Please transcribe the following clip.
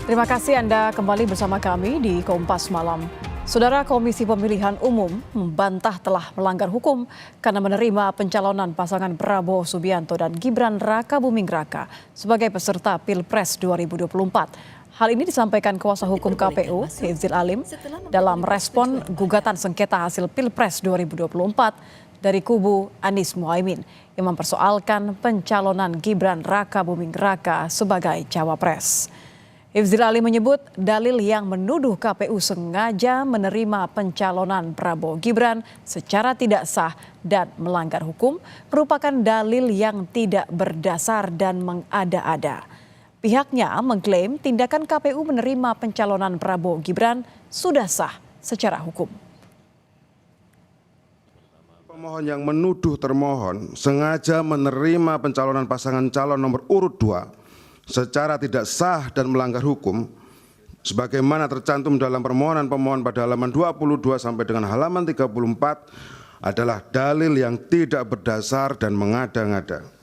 Terima kasih Anda kembali bersama kami di Kompas Malam. Saudara, Komisi Pemilihan Umum membantah telah melanggar hukum karena menerima pencalonan pasangan Prabowo Subianto dan Gibran Rakabuming Raka sebagai peserta Pilpres 2024. Hal ini disampaikan kuasa hukum KPU, Hifzil Alim, dalam respon gugatan sengketa hasil Pilpres 2024 dari kubu Anies Muhaimin yang mempersoalkan pencalonan Gibran Rakabuming Raka sebagai cawapres. Hifzil Alim menyebut dalil yang menuduh KPU sengaja menerima pencalonan Prabowo Gibran secara tidak sah dan melanggar hukum merupakan dalil yang tidak berdasar dan mengada-ada. Pihaknya mengklaim tindakan KPU menerima pencalonan Prabowo Gibran sudah sah secara hukum. Pemohon yang menuduh termohon sengaja menerima pencalonan pasangan calon nomor urut 2 secara tidak sah dan melanggar hukum sebagaimana tercantum dalam permohonan pemohon pada halaman 22 sampai dengan halaman 34 adalah dalil yang tidak berdasar dan mengada-ngada.